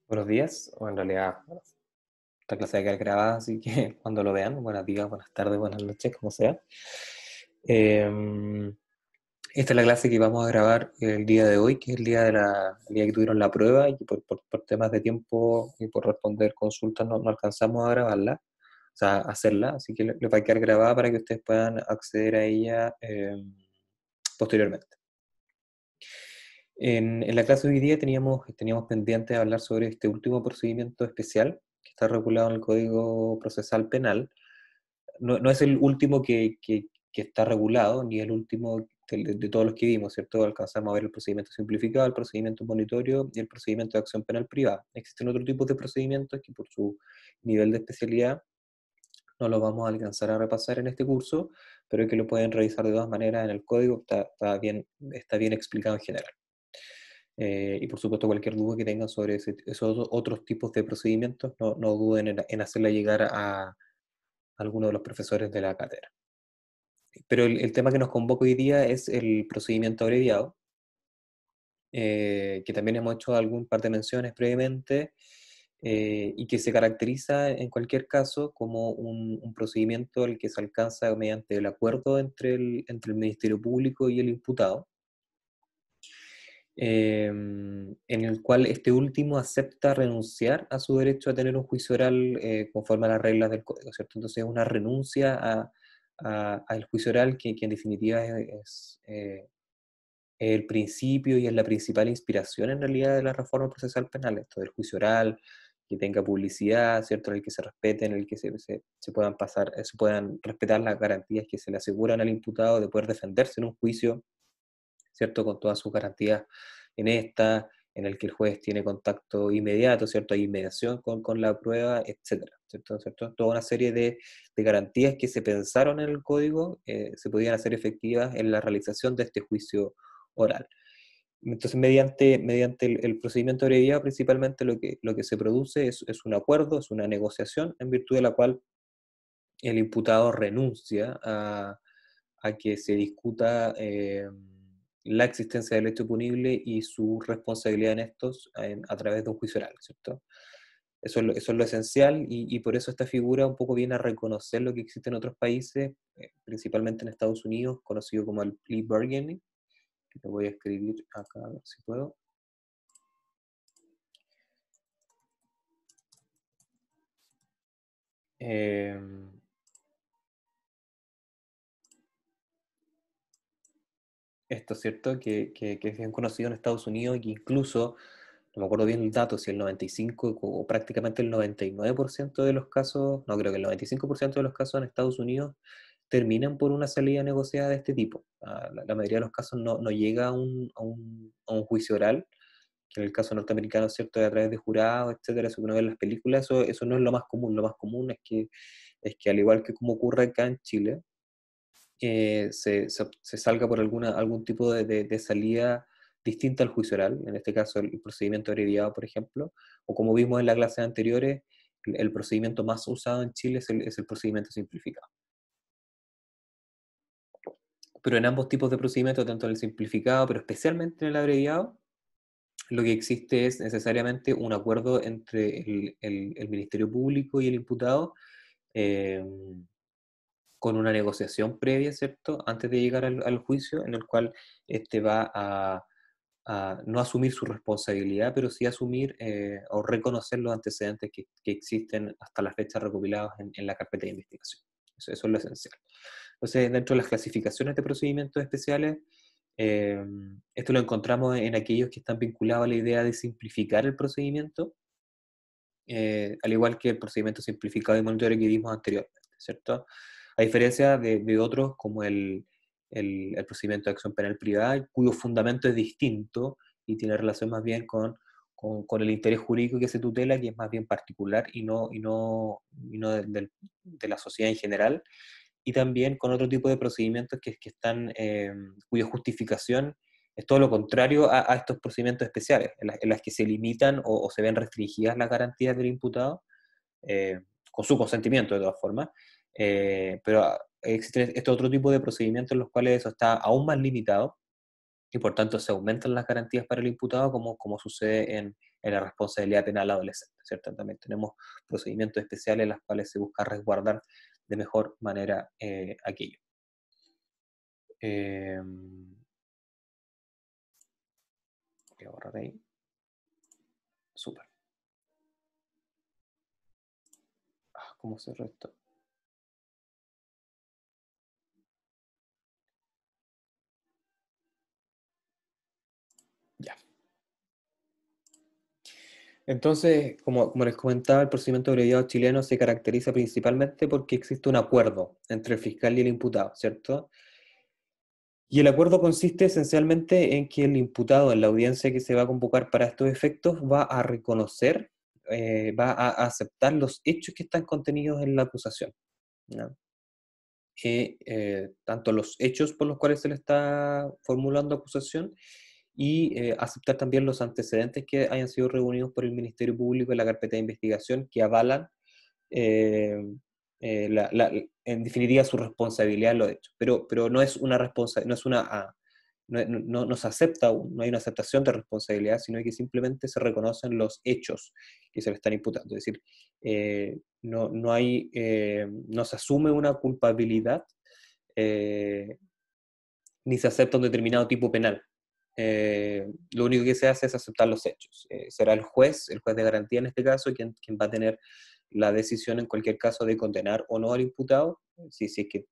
Buenos días, o en realidad, bueno, esta clase va a quedar grabada, así que cuando lo vean, buenos días, buenas tardes, buenas noches, como sea. Eh, Esta es la clase que vamos a grabar el día de hoy, que es el día que tuvieron la prueba y que por temas de tiempo y por responder consultas no alcanzamos a grabarla, o sea, a hacerla, así que le va a quedar grabada para que ustedes puedan acceder a ella posteriormente. En la clase de hoy día teníamos pendiente de hablar sobre este último procedimiento especial que está regulado en el Código Procesal Penal. No es el último que está regulado, ni el último de todos los que vimos, ¿cierto? Alcanzamos a ver el procedimiento simplificado, el procedimiento monitorio y el procedimiento de acción penal privada. Existen otros tipos de procedimientos que por su nivel de especialidad no los vamos a alcanzar a repasar en este curso, pero que lo pueden revisar de todas maneras en el código, está bien explicado en general. Y por supuesto, cualquier duda que tengan sobre esos otros tipos de procedimientos, no duden en hacerla llegar a alguno de los profesores de la cátedra. Pero el tema que nos convoca hoy día es el procedimiento abreviado, que también hemos hecho algún par de menciones previamente, y que se caracteriza en cualquier caso como un procedimiento al que se alcanza mediante el acuerdo entre el Ministerio Público y el imputado, en el cual este último acepta renunciar a su derecho a tener un juicio oral conforme a las reglas del código, ¿cierto? Entonces es una renuncia al juicio oral que en definitiva es el principio y es la principal inspiración en realidad de la reforma procesal penal, esto del juicio oral, que tenga publicidad, ¿cierto? En el que se respete, en el que se puedan pasar, se puedan respetar las garantías que se le aseguran al imputado de poder defenderse en un juicio, ¿cierto? Con todas sus garantías en el que el juez tiene contacto inmediato, ¿cierto? Hay inmediación con la prueba, etcétera, ¿cierto? ¿Cierto? Toda una serie de garantías que se pensaron en el código se podían hacer efectivas en la realización de este juicio oral. Entonces, mediante el procedimiento abreviado, principalmente lo que se produce es un acuerdo, es una negociación en virtud de la cual el imputado renuncia a que se discuta la existencia del hecho punible y su responsabilidad en estos a través de un juicio oral, ¿cierto? Eso es lo esencial y por eso esta figura un poco viene a reconocer lo que existe en otros países, principalmente en Estados Unidos, conocido como el plea bargaining, que lo voy a escribir acá a ver si puedo. Eh, Esto, ¿cierto? Que es bien conocido en Estados Unidos y que incluso, no me acuerdo bien el dato, si el 95 o prácticamente el 99% de los casos, no creo que el 95% de los casos en Estados Unidos terminan por una salida negociada de este tipo. La mayoría de los casos no llega a un juicio oral, que en el caso norteamericano, ¿cierto? De a través de jurados, etcétera, eso que uno ve en las películas, eso no es lo más común es que al igual que como ocurre acá en Chile, se salga por algún tipo de salida distinta al juicio oral, en este caso el procedimiento abreviado, por ejemplo, o como vimos en las clases anteriores, el procedimiento más usado en Chile es el procedimiento simplificado. Pero en ambos tipos de procedimientos, tanto en el simplificado, pero especialmente en el abreviado, lo que existe es necesariamente un acuerdo entre el Ministerio Público y el imputado, eh, con una negociación previa, ¿cierto? Antes de llegar al juicio, en el cual este va a no asumir su responsabilidad, pero sí asumir o reconocer los antecedentes que existen hasta la fecha recopilados en la carpeta de investigación. Eso es lo esencial. Entonces, dentro de las clasificaciones de procedimientos especiales, eh, esto lo encontramos en aquellos que están vinculados a la idea de simplificar el procedimiento, al igual que el procedimiento simplificado y monitoreo que vimos anteriormente, ¿cierto? A diferencia de otros como el procedimiento de acción penal privada, cuyo fundamento es distinto y tiene relación más bien con el interés jurídico que se tutela, que es más bien particular y no de la sociedad en general, y también con otro tipo de procedimientos que están, cuya justificación es todo lo contrario a estos procedimientos especiales, en las que se limitan o se ven restringidas las garantías del imputado, eh, con su consentimiento de todas formas, pero existe este otro tipo de procedimientos en los cuales eso está aún más limitado y por tanto se aumentan las garantías para el imputado, como sucede en la responsabilidad penal adolescente, ¿cierto? También tenemos procedimientos especiales en los cuales se busca resguardar de mejor manera aquello. Voy a borrar ahí. Súper. ¿Cómo cerró esto? Ya. Entonces, como les comentaba, el procedimiento abreviado chileno se caracteriza principalmente porque existe un acuerdo entre el fiscal y el imputado, ¿cierto? Y el acuerdo consiste esencialmente en que el imputado en la audiencia que se va a convocar para estos efectos va a reconocer, va a aceptar los hechos que están contenidos en la acusación, ¿no? Tanto los hechos por los cuales se le está formulando acusación y aceptar también los antecedentes que hayan sido reunidos por el Ministerio Público en la carpeta de investigación que avalan eh, en definitiva su responsabilidad en los hechos. Pero no es una responsabilidad, no es una... no se acepta, no hay una aceptación de responsabilidad, sino que simplemente se reconocen los hechos que se le están imputando. Es decir, no se asume una culpabilidad eh, ni se acepta un determinado tipo penal. Lo único que se hace es aceptar los hechos. Será el juez de garantía en este caso, quien va a tener la decisión en cualquier caso de condenar o no al imputado, si es que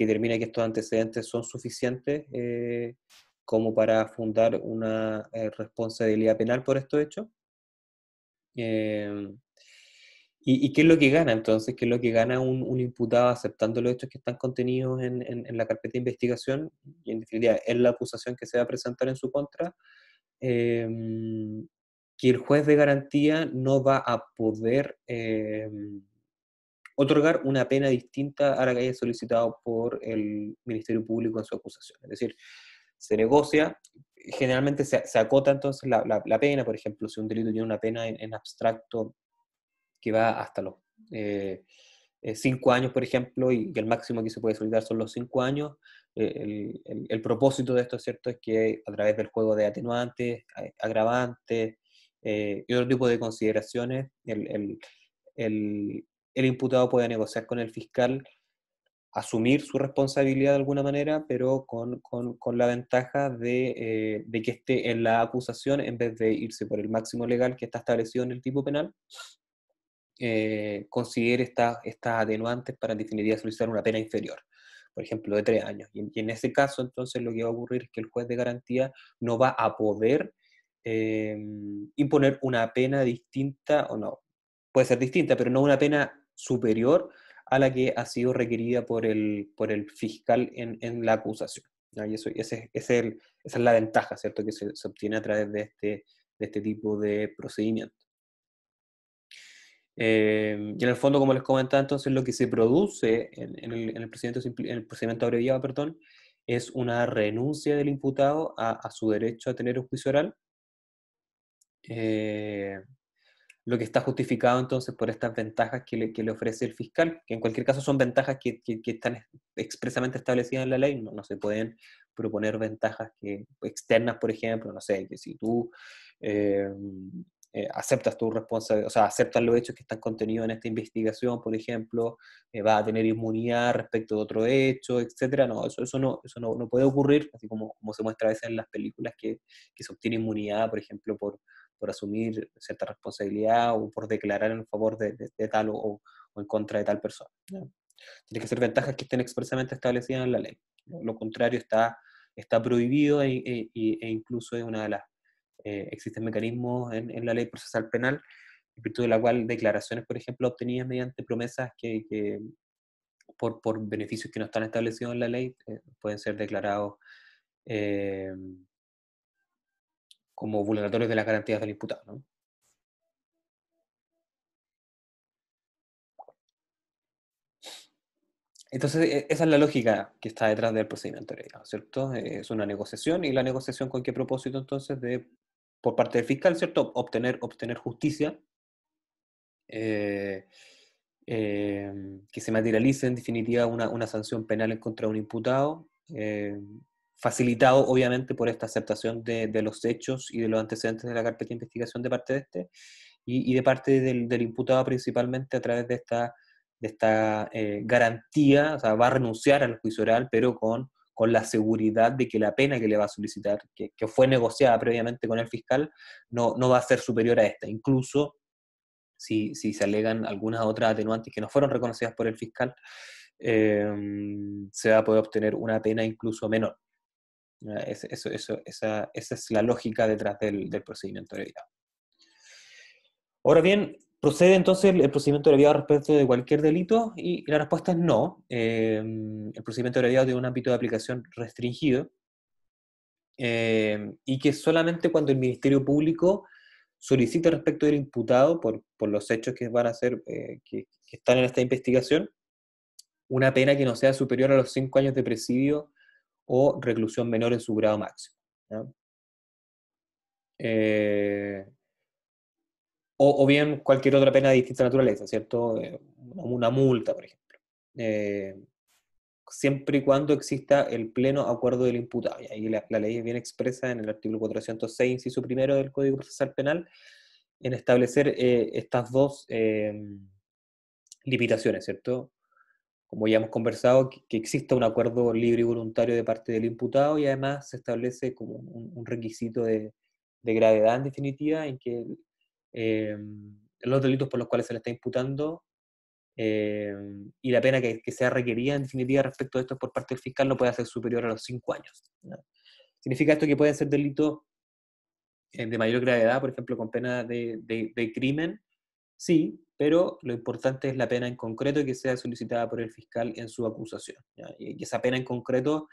determina que estos antecedentes son suficientes como para fundar una responsabilidad penal por estos hechos. Eh, ¿Y qué es lo que gana entonces? ¿Qué es lo que gana un imputado aceptando los hechos que están contenidos en la carpeta de investigación? Y en definitiva, es la acusación que se va a presentar en su contra. eh, que el juez de garantía no va a poder otorgar una pena distinta a la que haya solicitado por el Ministerio Público en su acusación. Es decir, se negocia, generalmente se acota entonces la pena, por ejemplo, si un delito tiene una pena en abstracto que va hasta los 5 años, por ejemplo, y que el máximo que se puede solicitar son los 5 años. El propósito de esto, ¿cierto?, es que a través del juego de atenuantes, agravantes y otro tipo de consideraciones, el imputado pueda negociar con el fiscal, asumir su responsabilidad de alguna manera, pero con la ventaja de que esté en la acusación en vez de irse por el máximo legal que está establecido en el tipo penal, considere estas atenuantes para en definitiva solicitar una pena inferior, por ejemplo, de 3 años. Y en ese caso, entonces, lo que va a ocurrir es que el juez de garantía no va a poder eh, imponer una pena distinta, o no, puede ser distinta, pero no una pena superior a la que ha sido requerida por el fiscal en la acusación, ¿no? Y esa es la ventaja, ¿cierto?, que se obtiene a través de este tipo de procedimiento. Y en el fondo, como les comentaba, entonces lo que se produce en el procedimiento abreviado, perdón, es una renuncia del imputado a su derecho a tener un juicio oral, eh, lo que está justificado entonces por estas ventajas que le ofrece el fiscal, que en cualquier caso son ventajas que están expresamente establecidas en la ley, no se pueden proponer ventajas externas, por ejemplo, no sé, que si tú eh, aceptas tu responsabilidad, o sea, aceptas los hechos que están contenidos en esta investigación, por ejemplo, vas a tener inmunidad respecto de otro hecho, etcétera. No, eso no puede ocurrir, así como se muestra a veces en las películas que se obtiene inmunidad, por ejemplo, por asumir cierta responsabilidad o por declarar en favor de tal o en contra de tal persona, ¿no? Tiene que ser ventajas que estén expresamente establecidas en la ley. Lo contrario está prohibido e incluso es una de las... existen mecanismos en la ley procesal penal en virtud de la cual declaraciones, por ejemplo, obtenidas mediante promesas que por beneficios que no están establecidos en la ley pueden ser declarados eh, como vulneratorios de las garantías del imputado, ¿no? Entonces, esa es la lógica que está detrás del procedimiento legal, ¿cierto? Es una negociación y la negociación con qué propósito entonces por parte del fiscal, ¿cierto? Obtener justicia, eh, que se materialice en definitiva una sanción penal en contra de un imputado, facilitado obviamente por esta aceptación de los hechos y de los antecedentes de la carpeta de investigación de parte de este, y de parte del imputado principalmente a través de esta garantía. O sea, va a renunciar al juicio oral, pero con la seguridad de que la pena que le va a solicitar, que fue negociada previamente con el fiscal, no va a ser superior a esta. Incluso si se alegan algunas otras atenuantes que no fueron reconocidas por el fiscal, se va a poder obtener una pena incluso menor. Esa es la lógica detrás del procedimiento abreviado. Ahora bien, ¿procede entonces el procedimiento abreviado respecto de cualquier delito? Y la respuesta es no. El procedimiento abreviado tiene un ámbito de aplicación restringido, y que solamente cuando el Ministerio Público solicita respecto del imputado, por los hechos que van a ser, que están en esta investigación, una pena que no sea superior a los 5 años de presidio o reclusión menor en su grado máximo, ¿no? Eh, o bien cualquier otra pena de distinta naturaleza, ¿cierto? Una multa, por ejemplo. Eh, Siempre y cuando exista el pleno acuerdo del imputado. Y ahí la ley es bien expresa en el artículo 406, inciso primero del Código Procesal Penal, en establecer estas dos limitaciones, ¿cierto? Como ya hemos conversado, que exista un acuerdo libre y voluntario de parte del imputado, y además se establece como un requisito de gravedad en definitiva, en que eh, los delitos por los cuales se le está imputando, y la pena que sea requerida en definitiva respecto de esto por parte del fiscal no puede ser superior a los 5 años, ¿no? ¿Significa esto que pueden ser delitos de mayor gravedad, por ejemplo, con pena de crimen? Sí, pero lo importante es la pena en concreto que sea solicitada por el fiscal en su acusación, ¿ya? Y esa pena en concreto,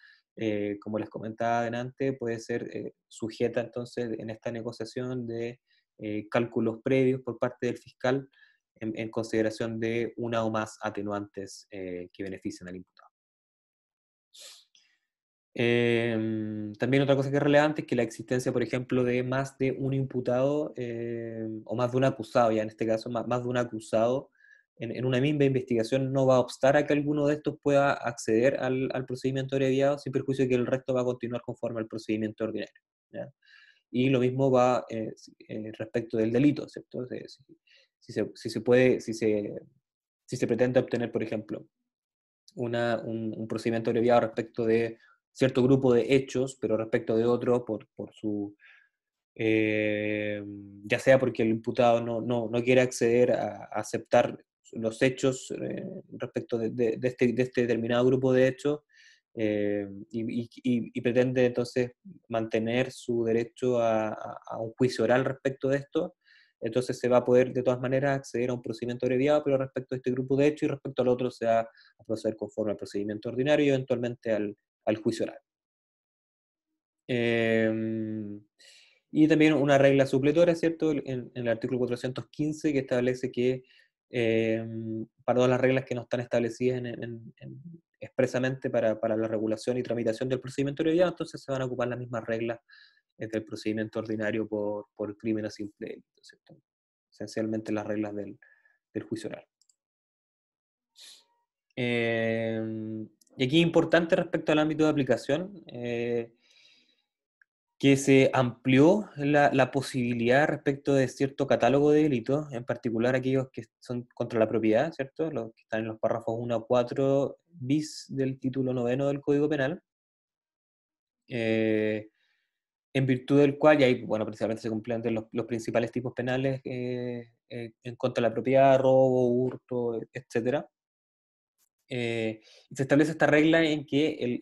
como les comentaba adelante, puede ser sujeta entonces en esta negociación de cálculos previos por parte del fiscal en consideración de una o más atenuantes que beneficien al imputado. También otra cosa que es relevante es que la existencia, por ejemplo, de más de un imputado, o más de un acusado, ya en este caso, más de un acusado en una misma investigación, no va a obstar a que alguno de estos pueda acceder al procedimiento abreviado, sin perjuicio de que el resto va a continuar conforme al procedimiento ordinario, ¿ya? Y lo mismo va respecto del delito, ¿cierto? Si se pretende obtener, por ejemplo, un procedimiento abreviado respecto de cierto grupo de hechos, pero respecto de otro por su, ya sea porque el imputado no quiere acceder a aceptar los hechos respecto de este determinado grupo de hechos, y pretende entonces mantener su derecho a un juicio oral respecto de esto. Entonces se va a poder de todas maneras acceder a un procedimiento abreviado, pero respecto a este grupo de hechos, y respecto al otro se va a proceder conforme al procedimiento ordinario y eventualmente al juicio oral. Y también una regla supletoria, ¿cierto? En el artículo 415, que establece que para todas las reglas que no están establecidas expresamente para la regulación y tramitación del procedimiento abreviado, entonces se van a ocupar las mismas reglas del procedimiento ordinario por crimen a simple delito, ¿cierto? Esencialmente las reglas del juicio oral. Y aquí es importante respecto al ámbito de aplicación, que se amplió la posibilidad respecto de cierto catálogo de delitos, en particular aquellos que son contra la propiedad, ¿cierto? Los que están en los párrafos 1 a 4 bis del título noveno del Código Penal, eh, en virtud del cual, y ahí, bueno, precisamente se complementan los principales tipos penales en contra de la propiedad, robo, hurto, etcétera. Y se establece esta regla en que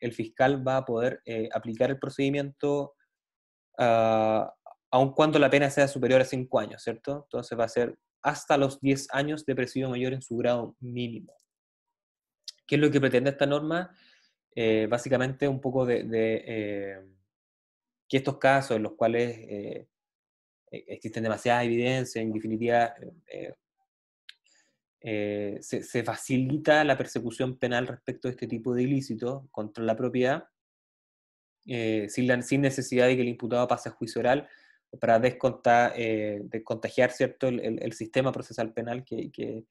el fiscal va a poder aplicar el procedimiento aun cuando la pena sea superior a 5 años, ¿cierto? Entonces va a ser hasta los 10 años de presidio mayor en su grado mínimo. ¿Qué es lo que pretende esta norma? Básicamente un poco que estos casos en los cuales existen demasiadas evidencias, en definitiva, se facilita la persecución penal respecto de este tipo de ilícitos contra la propiedad, sin necesidad de que el imputado pase a juicio oral, para descontagiar, ¿cierto?, el sistema procesal penal que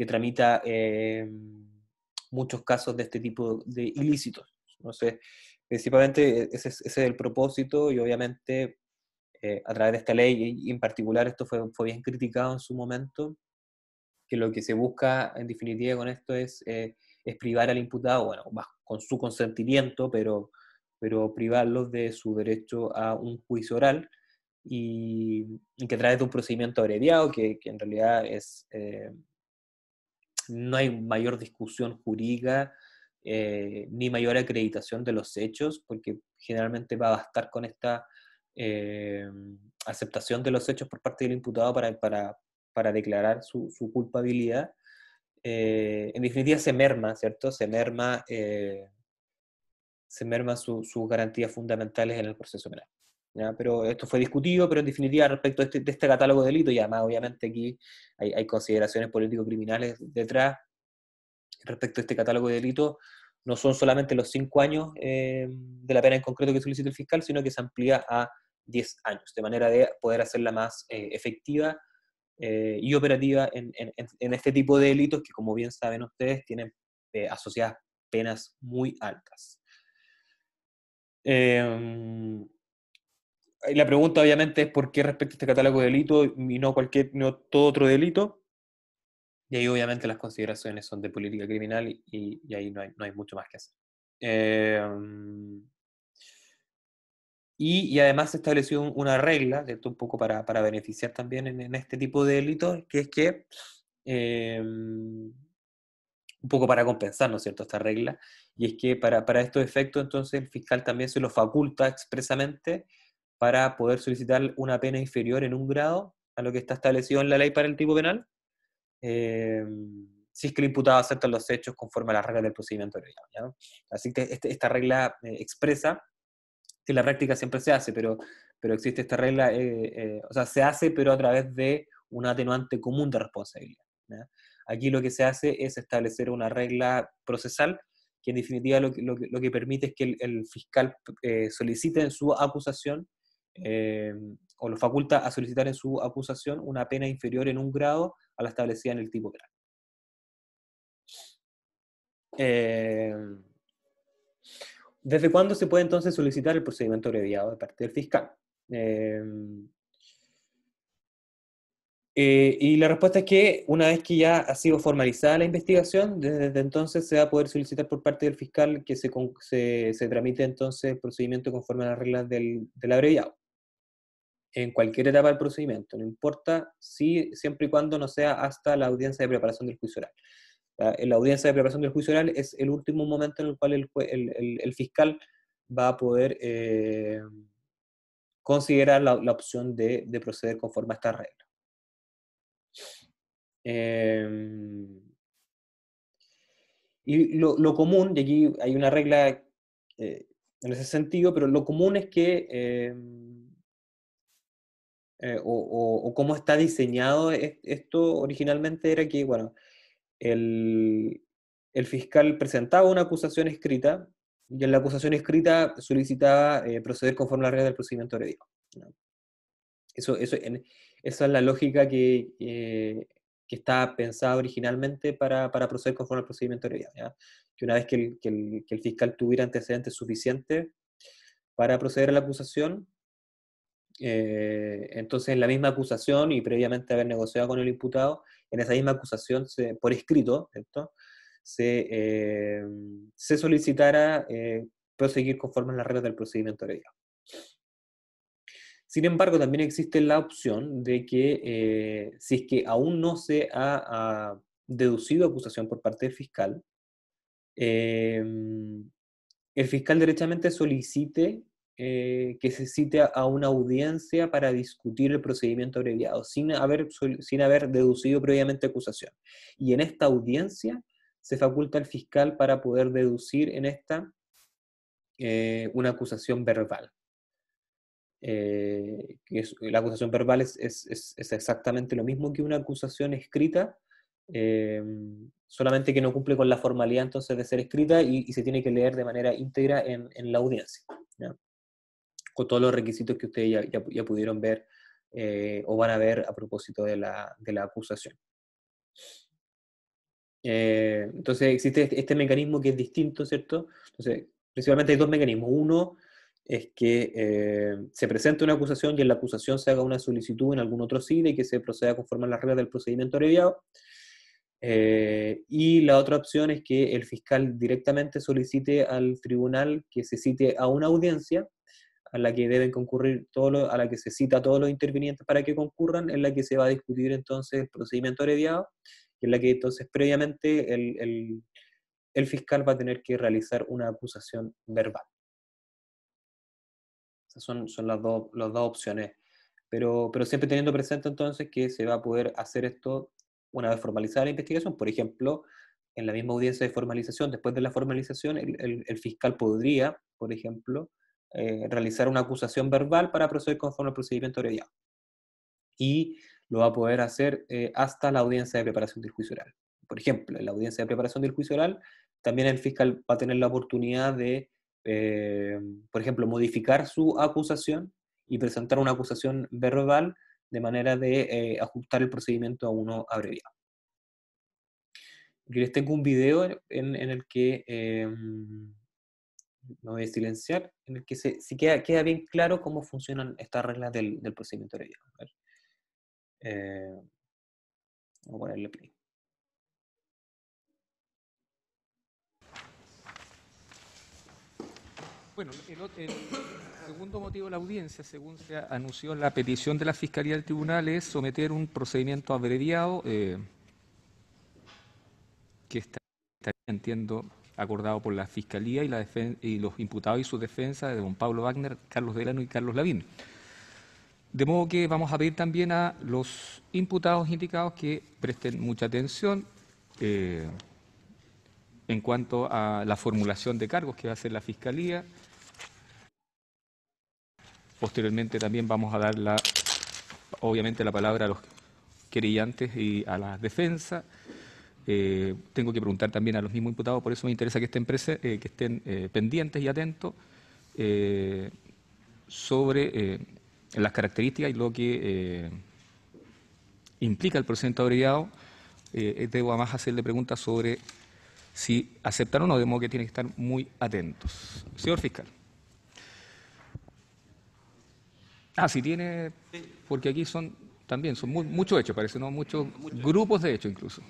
tramita muchos casos de este tipo de ilícitos. Entonces, principalmente ese es el propósito y obviamente a través de esta ley, y en particular esto fue bien criticado en su momento, que lo que se busca en definitiva con esto es privar al imputado, bueno, con su consentimiento, pero privarlos de su derecho a un juicio oral y que a través de un procedimiento abreviado, que en realidad no hay mayor discusión jurídica ni mayor acreditación de los hechos, porque generalmente va a bastar con esta eh, aceptación de los hechos por parte del imputado para declarar su culpabilidad. En definitiva se merma, ¿cierto? Se merma sus garantías fundamentales en el proceso penal. ¿Ya? Pero esto fue discutido, pero en definitiva respecto de este catálogo de delitos, y además obviamente aquí hay consideraciones político-criminales detrás, respecto a este catálogo de delitos, no son solamente los 5 años de la pena en concreto que solicita el fiscal, sino que se amplía a 10 años, de manera de poder hacerla más efectiva y operativa en este tipo de delitos que, como bien saben ustedes, tienen asociadas penas muy altas. La pregunta obviamente es por qué respecto a este catálogo de delitos y no todo otro delito. Y ahí obviamente las consideraciones son de política criminal y ahí no hay mucho más que hacer. Eh, y además se estableció una regla, ¿cierto? Un poco para beneficiar también en este tipo de delitos, que es que, un poco para compensar, ¿no es cierto?, esta regla, y es que para estos efectos entonces el fiscal también se lo faculta expresamente para poder solicitar una pena inferior en un grado a lo que está establecido en la ley para el tipo penal, eh, si es que el imputado acepta los hechos conforme a las reglas del procedimiento abreviado, ¿ya? Así que esta regla expresa que en la práctica siempre se hace, pero existe esta regla, o sea, se hace pero a través de un atenuante común de responsabilidad, ¿ya? Aquí lo que se hace es establecer una regla procesal que en definitiva lo que permite es que el fiscal solicite en su acusación eh, o lo faculta a solicitar en su acusación una pena inferior en un grado a la establecida en el tipo penal. Eh, ¿Desde cuándo se puede entonces solicitar el procedimiento abreviado de parte del fiscal? Eh, y la respuesta es que una vez que ya ha sido formalizada la investigación, desde entonces se va a poder solicitar por parte del fiscal que se tramite entonces el procedimiento conforme a las reglas del abreviado, en cualquier etapa del procedimiento, no importa si, siempre y cuando no sea hasta la audiencia de preparación del juicio oral. En la audiencia de preparación del juicio oral es el último momento en el cual el fiscal va a poder considerar la opción de proceder conforme a esta regla. Eh, y lo común, y aquí hay una regla en ese sentido, pero lo común es que, o cómo está diseñado esto originalmente era que, bueno, el, el fiscal presentaba una acusación escrita y en la acusación escrita solicitaba proceder conforme a la regla del procedimiento abreviado, ¿no? Esa es la lógica que está pensada originalmente para proceder conforme al procedimiento abreviado, ¿ya? Que una vez que el fiscal tuviera antecedentes suficientes para proceder a la acusación, entonces en la misma acusación y previamente haber negociado con el imputado, en esa misma acusación, por escrito, ¿cierto? Se solicitara proseguir conforme a las reglas del procedimiento abreviado. Sin embargo, también existe la opción de que si es que aún no se ha deducido acusación por parte del fiscal, eh, el fiscal derechamente solicite que se cite a una audiencia para discutir el procedimiento abreviado, sin haber deducido previamente acusación. Y en esta audiencia se faculta al fiscal para poder deducir en esta una acusación verbal. La acusación verbal es exactamente lo mismo que una acusación escrita, eh, solamente que no cumple con la formalidad entonces de ser escrita y se tiene que leer de manera íntegra en la audiencia, ¿ya? Con todos los requisitos que ustedes ya pudieron ver o van a ver a propósito de la acusación. Entonces existe este mecanismo que es distinto, ¿cierto? Entonces, principalmente hay dos mecanismos. Uno es que se presente una acusación y en la acusación se haga una solicitud en algún otro CIDE y que se proceda conforme a las reglas del procedimiento abreviado. Y la otra opción es que el fiscal directamente solicite al tribunal que se cite a una audiencia a la que deben concurrir a la que se cita a todos los intervinientes para que concurran, en la que se va a discutir entonces el procedimiento abreviado, y en la que entonces previamente el fiscal va a tener que realizar una acusación verbal. Esas son las dos opciones. Pero siempre teniendo presente entonces que se va a poder hacer esto una vez formalizada la investigación. Por ejemplo, en la misma audiencia de formalización, después de la formalización, el fiscal podría, por ejemplo, realizar una acusación verbal para proceder conforme al procedimiento abreviado. Y lo va a poder hacer hasta la audiencia de preparación del juicio oral. Por ejemplo, en la audiencia de preparación del juicio oral, también el fiscal va a tener la oportunidad de, por ejemplo, modificar su acusación y presentar una acusación verbal de manera de ajustar el procedimiento a uno abreviado. Yo les tengo un video en el que me voy a silenciar, en el que si queda bien claro cómo funcionan estas reglas del procedimiento abreviado. A ver. Vamos a ponerle play. Bueno, el segundo motivo de la audiencia, según se anunció en la petición de la Fiscalía del Tribunal, es someter un procedimiento abreviado que está, entiendo, acordado por la Fiscalía y los imputados y su defensa de don Pablo Wagner, Carlos Delano y Carlos Lavín. De modo que vamos a pedir también a los imputados indicados que presten mucha atención en cuanto a la formulación de cargos que va a hacer la Fiscalía. Posteriormente también vamos a dar obviamente la palabra a los querellantes y a la defensa. Tengo que preguntar también a los mismos imputados, por eso me interesa que estén pendientes y atentos sobre las características y lo que implica el procedimiento abreviado. Debo además hacerle preguntas sobre si aceptan o no, de modo que tienen que estar muy atentos. Señor fiscal. Si tiene, porque aquí son muchos hechos, parece, ¿no? Muchos grupos de hechos incluso.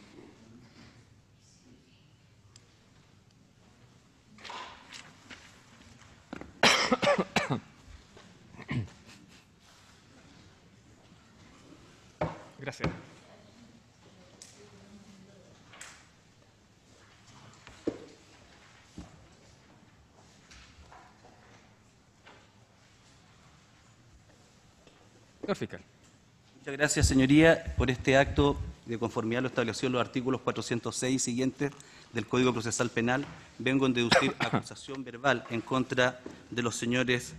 Gracias. Señor fiscal. Muchas gracias, señoría, por este acto de conformidad a lo establecido en los artículos 406 y siguientes del Código Procesal Penal. Vengo a deducir acusación verbal en contra de los señores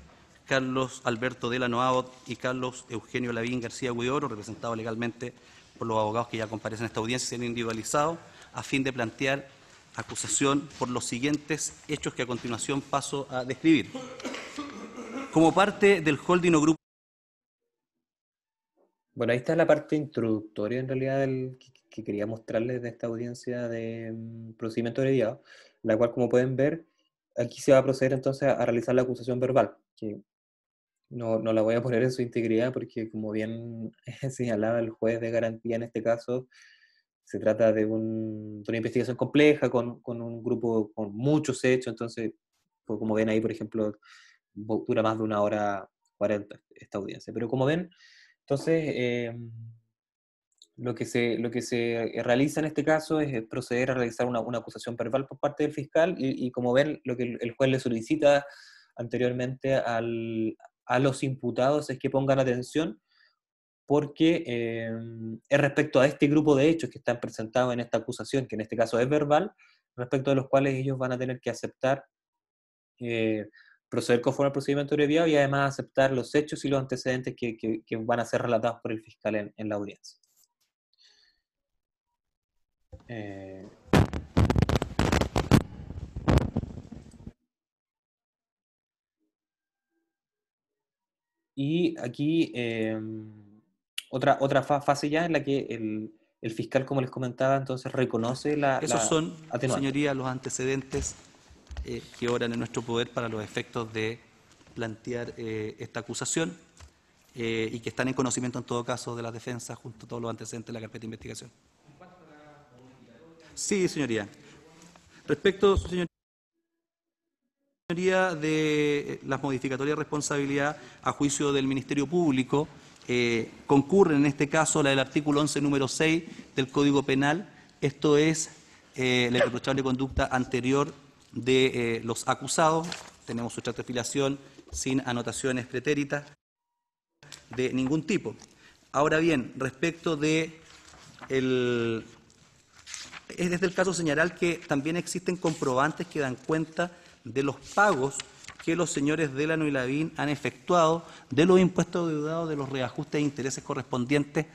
Carlos Alberto Delano Abbott y Carlos Eugenio Lavín García Huidobro, representados legalmente por los abogados que ya comparecen en esta audiencia, siendo individualizados, a fin de plantear acusación por los siguientes hechos que a continuación paso a describir. Como parte del holding o grupo. Bueno, ahí está la parte introductoria en realidad que quería mostrarles de esta audiencia de procedimiento abreviado, la cual, como pueden ver, aquí se va a proceder entonces a realizar la acusación verbal, que no la voy a poner en su integridad porque, como bien señalaba el juez de garantía en este caso, se trata de una investigación compleja con un grupo con muchos hechos, entonces, pues, como ven ahí, por ejemplo, dura más de 1 hora 40 esta audiencia. Pero como ven, entonces, lo que se realiza en este caso es proceder a realizar una acusación verbal por parte del fiscal y como ven, lo que el juez le solicita anteriormente a los imputados es que pongan atención porque es respecto a este grupo de hechos que están presentados en esta acusación, que en este caso es verbal, respecto de los cuales ellos van a tener que aceptar proceder conforme al procedimiento abreviado y además aceptar los hechos y los antecedentes que van a ser relatados por el fiscal en la audiencia. Y aquí otra fase ya en la que el fiscal, como les comentaba, entonces reconoce Esos son, atenuante. señoría, los antecedentes que oran en nuestro poder para los efectos de plantear esta acusación y que están en conocimiento en todo caso de la defensa junto a todos los antecedentes de la carpeta de investigación. Sí, señoría. Respecto, señoría, de las modificatorias de responsabilidad a juicio del Ministerio Público, concurren en este caso la del artículo 11, número 6 del Código Penal. Esto es la irreprochable conducta anterior de los acusados. Tenemos su estratificación sin anotaciones pretéritas de ningún tipo. Ahora bien, respecto de es desde el caso señalar que también existen comprobantes que dan cuenta de los pagos que los señores Delano y Lavín han efectuado de los impuestos deudados, de los reajustes de intereses correspondientes,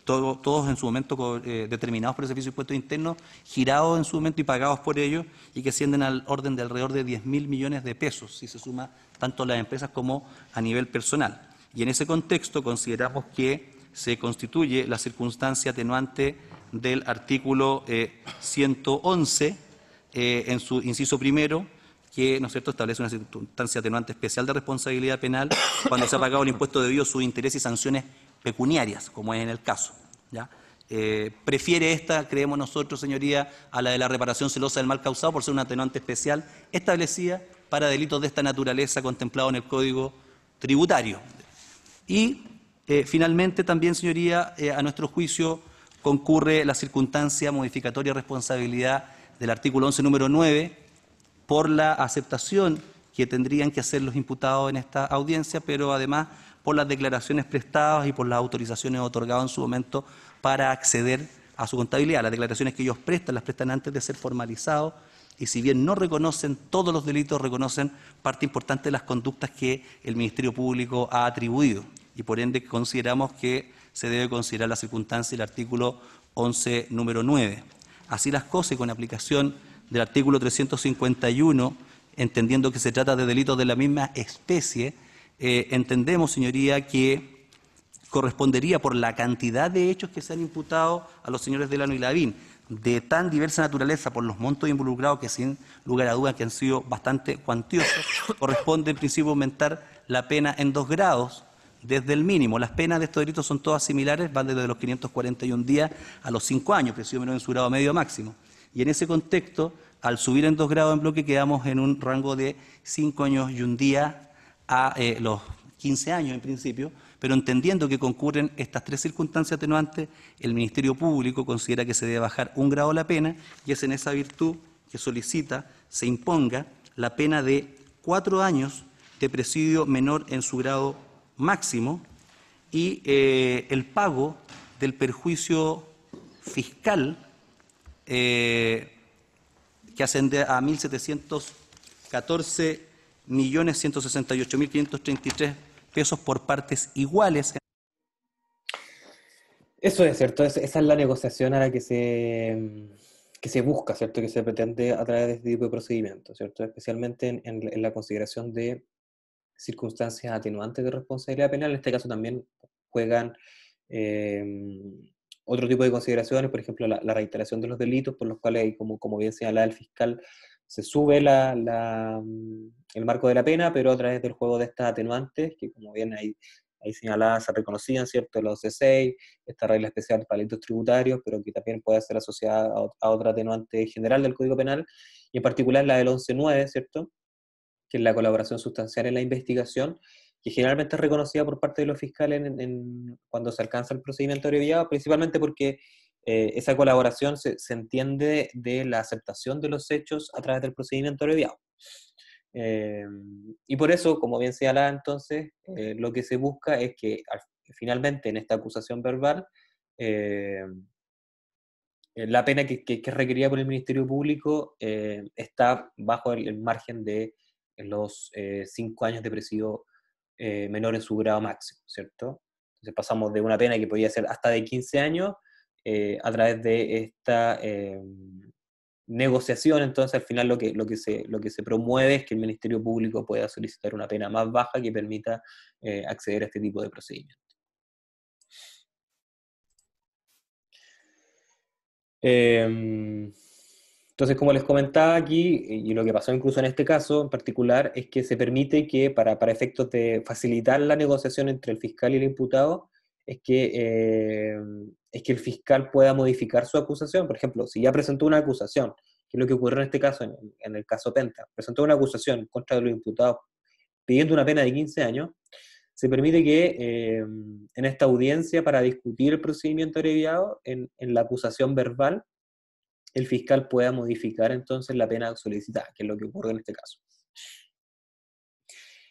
todos en su momento determinados por el Servicio de Impuestos Internos, girados en su momento y pagados por ellos, y que ascienden al orden de alrededor de 10.000 millones de pesos, si se suma tanto a las empresas como a nivel personal. Y en ese contexto consideramos que se constituye la circunstancia atenuante del artículo 111 en su inciso primero, que, ¿no es cierto?, establece una circunstancia atenuante especial de responsabilidad penal cuando se ha pagado el impuesto debido a sus intereses y sanciones pecuniarias, como es en el caso, ¿ya? Prefiere esta, creemos nosotros, señoría, a la de la reparación celosa del mal causado por ser una atenuante especial establecida para delitos de esta naturaleza contemplado en el Código Tributario. Y finalmente también, señoría, a nuestro juicio concurre la circunstancia modificatoria de responsabilidad del artículo 11, número 9, por la aceptación que tendrían que hacer los imputados en esta audiencia, pero además por las declaraciones prestadas y por las autorizaciones otorgadas en su momento para acceder a su contabilidad. Las declaraciones que ellos prestan, las prestan antes de ser formalizados, y si bien no reconocen todos los delitos, reconocen parte importante de las conductas que el Ministerio Público ha atribuido, y por ende consideramos que se debe considerar la circunstancia del artículo 11, número 9. Así las cosas, y con aplicación del artículo 351, entendiendo que se trata de delitos de la misma especie, entendemos, señoría, que correspondería por la cantidad de hechos que se han imputado a los señores Delano y Lavín, de tan diversa naturaleza, por los montos involucrados que sin lugar a dudas que han sido bastante cuantiosos, corresponde en principio aumentar la pena en 2 grados, desde el mínimo. Las penas de estos delitos son todas similares, van desde los 541 días a los 5 años, presidio menor en su grado medio máximo. Y en ese contexto, al subir en 2 grados en bloque, quedamos en un rango de 5 años y un día a los 15 años en principio, pero entendiendo que concurren estas 3 circunstancias atenuantes, el Ministerio Público considera que se debe bajar 1 grado la pena, y es en esa virtud que solicita se imponga la pena de 4 años de presidio menor en su grado máximo y el pago del perjuicio fiscal que asciende a 1.714.168.533 pesos por partes iguales. Eso es cierto, esa es la negociación a la que se busca, ¿cierto? Que se pretende a través de este tipo de procedimientos, ¿cierto? Especialmente en la consideración de circunstancias atenuantes de responsabilidad penal. En este caso también juegan otro tipo de consideraciones, por ejemplo, la reiteración de los delitos, por los cuales, como bien señalaba el fiscal, se sube el marco de la pena, pero a través del juego de estas atenuantes, que como bien ahí señaladas se reconocían, ¿cierto? Los C6, esta regla especial para delitos tributarios, pero que también puede ser asociada a otra atenuante general del Código Penal, y en particular la del 11.9, ¿cierto?, que es la colaboración sustancial en la investigación, que generalmente es reconocida por parte de los fiscales cuando se alcanza el procedimiento abreviado, principalmente porque esa colaboración se entiende de la aceptación de los hechos a través del procedimiento abreviado. Y por eso, como bien señalaba entonces, lo que se busca es que finalmente en esta acusación verbal, la pena que es requerida por el Ministerio Público está bajo el margen de los 5 años de presidio menor en su grado máximo, ¿cierto? Entonces pasamos de una pena que podía ser hasta de 15 años a través de esta negociación. Entonces al final lo que se promueve es que el Ministerio Público pueda solicitar una pena más baja que permita acceder a este tipo de procedimientos. Entonces, como les comentaba aquí, y lo que pasó incluso en este caso en particular, es que se permite que para efectos de facilitar la negociación entre el fiscal y el imputado, es que el fiscal pueda modificar su acusación. Por ejemplo, si ya presentó una acusación, que es lo que ocurrió en este caso, en el caso Penta, presentó una acusación contra los imputados pidiendo una pena de 15 años, se permite que en esta audiencia, para discutir el procedimiento abreviado, en la acusación verbal, el fiscal pueda modificar entonces la pena solicitada, que es lo que ocurre en este caso.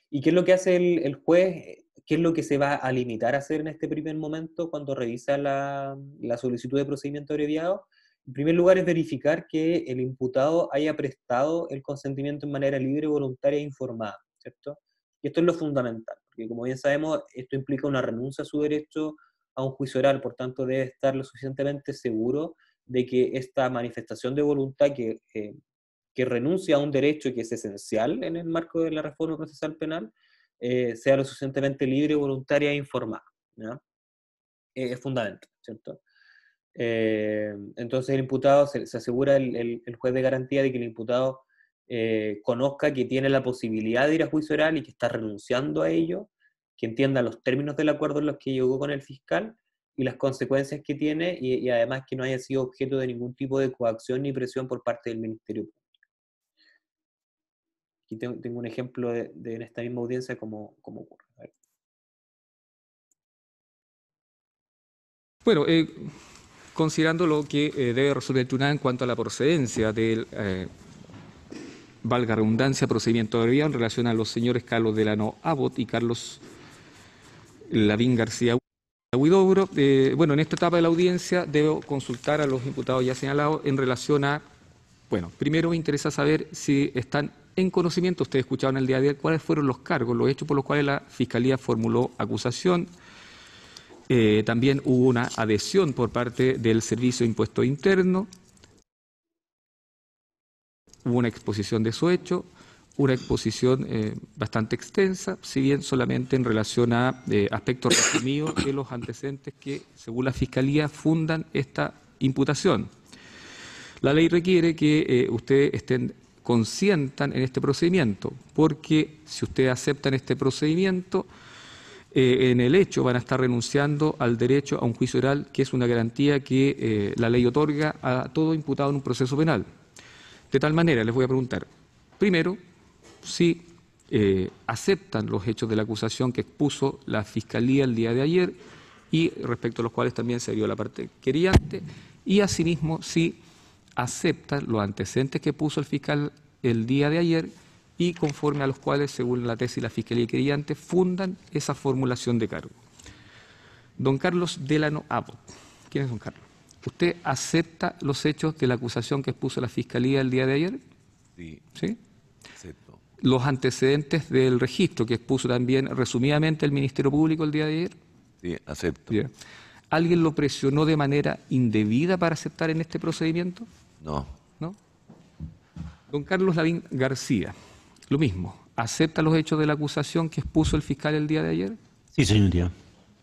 ¿Y qué es lo que hace el juez? ¿Qué es lo que se va a limitar a hacer en este primer momento cuando revisa la solicitud de procedimiento abreviado? En primer lugar, es verificar que el imputado haya prestado el consentimiento en manera libre, voluntaria e informada, ¿cierto? Y esto es lo fundamental, porque como bien sabemos, esto implica una renuncia a su derecho a un juicio oral, por tanto debe estar lo suficientemente seguro de que esta manifestación de voluntad que renuncia a un derecho que es esencial en el marco de la reforma procesal penal, sea lo suficientemente libre, voluntaria e informada, ¿ya? Es fundamental, ¿cierto? Entonces el imputado, se asegura el juez de garantía de que el imputado conozca que tiene la posibilidad de ir a juicio oral y que está renunciando a ello, que entienda los términos del acuerdo en los que llegó con el fiscal y las consecuencias que tiene, y además que no haya sido objeto de ningún tipo de coacción ni presión por parte del Ministerio Público. Aquí tengo un ejemplo en esta misma audiencia cómo ocurre. A ver. Bueno, considerando lo que debe resolver el tribunal en cuanto a la procedencia del, valga redundancia, procedimiento abreviado en relación a los señores Carlos Delano Abbott y Carlos Lavín García Huidobro, bueno, en esta etapa de la audiencia debo consultar a los imputados ya señalados en relación a, bueno, primero me interesa saber si están en conocimiento, ustedes escucharon el día de ayer, cuáles fueron los cargos, los hechos por los cuales la Fiscalía formuló acusación. También hubo una adhesión por parte del Servicio de Impuesto Interno, hubo una exposición de su hecho, una exposición bastante extensa, si bien solamente en relación a aspectos resumidos de los antecedentes que, según la Fiscalía, fundan esta imputación. La ley requiere que ustedes consientan en este procedimiento, porque si ustedes aceptan este procedimiento, en el hecho van a estar renunciando al derecho a un juicio oral, que es una garantía que la ley otorga a todo imputado en un proceso penal. De tal manera, les voy a preguntar, primero, si aceptan los hechos de la acusación que expuso la Fiscalía el día de ayer y respecto a los cuales también se dio la parte querellante, y asimismo si aceptan los antecedentes que puso el fiscal el día de ayer y conforme a los cuales, según la tesis de la Fiscalía y querellante, fundan esa formulación de cargo. Don Carlos Delano Abbott. ¿Quién es don Carlos? ¿Usted acepta los hechos de la acusación que expuso la Fiscalía el día de ayer? Sí, ¿Sí? acepto. ¿Los antecedentes del registro que expuso también resumidamente el Ministerio Público el día de ayer? Sí, acepto. Bien. ¿Alguien lo presionó de manera indebida para aceptar en este procedimiento? No, ¿No? Don Carlos Lavín García, lo mismo. ¿Acepta los hechos de la acusación que expuso el fiscal el día de ayer? Sí, señoría.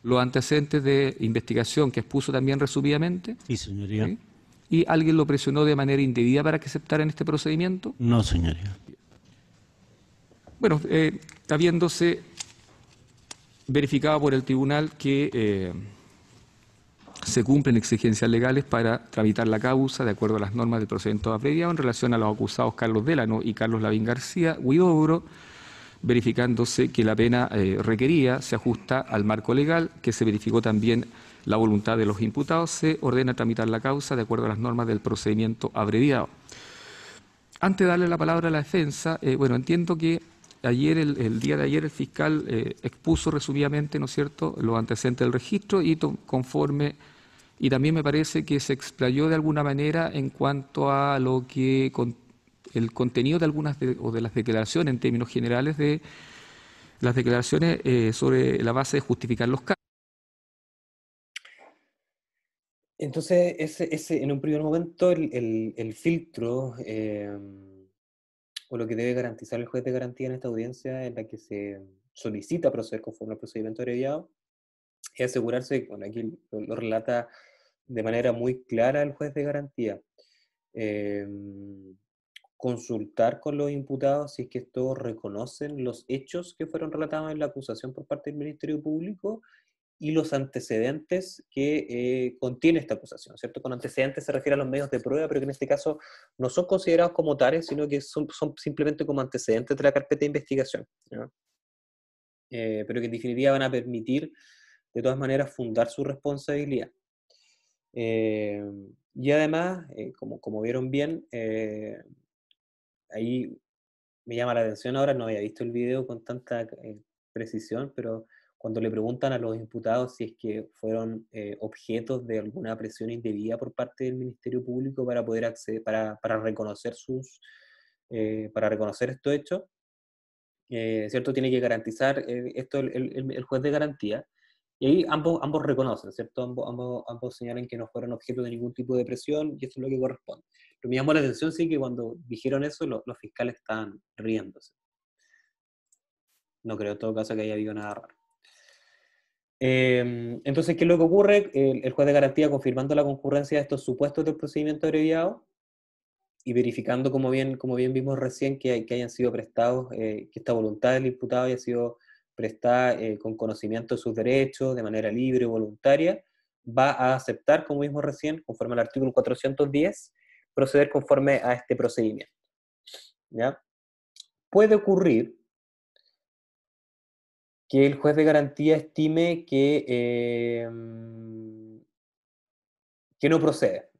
¿Los antecedentes de investigación que expuso también resumidamente? Sí, señoría. ¿Sí? ¿Y alguien lo presionó de manera indebida para que aceptara en este procedimiento? No, señoría. Bueno, habiéndose verificado por el tribunal que se cumplen exigencias legales para tramitar la causa de acuerdo a las normas del procedimiento abreviado en relación a los acusados Carlos Delano y Carlos Lavín García Huidobro, verificándose que la pena requerida se ajusta al marco legal, que se verificó también la voluntad de los imputados, se ordena tramitar la causa de acuerdo a las normas del procedimiento abreviado. Antes de darle la palabra a la defensa, bueno, entiendo que ayer, el día de ayer, el fiscal expuso resumidamente, ¿no es cierto?, los antecedentes del registro y conforme, y también me parece que se explayó de alguna manera en cuanto a lo que el contenido de algunas o de las declaraciones en términos generales de las declaraciones sobre la base de justificar los casos. Entonces, en un primer momento, el filtro, o lo que debe garantizar el juez de garantía en esta audiencia en la que se solicita proceder conforme al procedimiento abreviado, es asegurarse, bueno, aquí lo relata de manera muy clara el juez de garantía, consultar con los imputados si es que estos reconocen los hechos que fueron relatados en la acusación por parte del Ministerio Público y los antecedentes que contiene esta acusación, ¿cierto? Con antecedentes se refiere a los medios de prueba, pero que en este caso no son considerados como tales, sino que son simplemente como antecedentes de la carpeta de investigación, ¿no? Pero que en definitiva van a permitir, de todas maneras, fundar su responsabilidad. Y además, como vieron bien, ahí me llama la atención ahora, no había visto el video con tanta precisión, pero cuando le preguntan a los imputados si es que fueron objetos de alguna presión indebida por parte del Ministerio Público para poder acceder, para reconocer para reconocer estos hechos, ¿cierto? Tiene que garantizar esto el juez de garantía. Y ahí ambos reconocen, ¿cierto? Ambos señalan que no fueron objeto de ningún tipo de presión y eso es lo que corresponde. Pero me llamó la atención, sí, que cuando dijeron eso, los fiscales estaban riéndose. No creo en todo caso que haya habido nada raro. Entonces, ¿qué es lo que ocurre? El juez de garantía, confirmando la concurrencia de estos supuestos del procedimiento abreviado y verificando, como bien vimos recién, que hayan sido prestados, que esta voluntad del imputado haya sido prestada con conocimiento de sus derechos, de manera libre y voluntaria, va a aceptar, como vimos recién, conforme al artículo 410, proceder conforme a este procedimiento. ¿Ya? Puede ocurrir que el juez de garantía estime que no procede,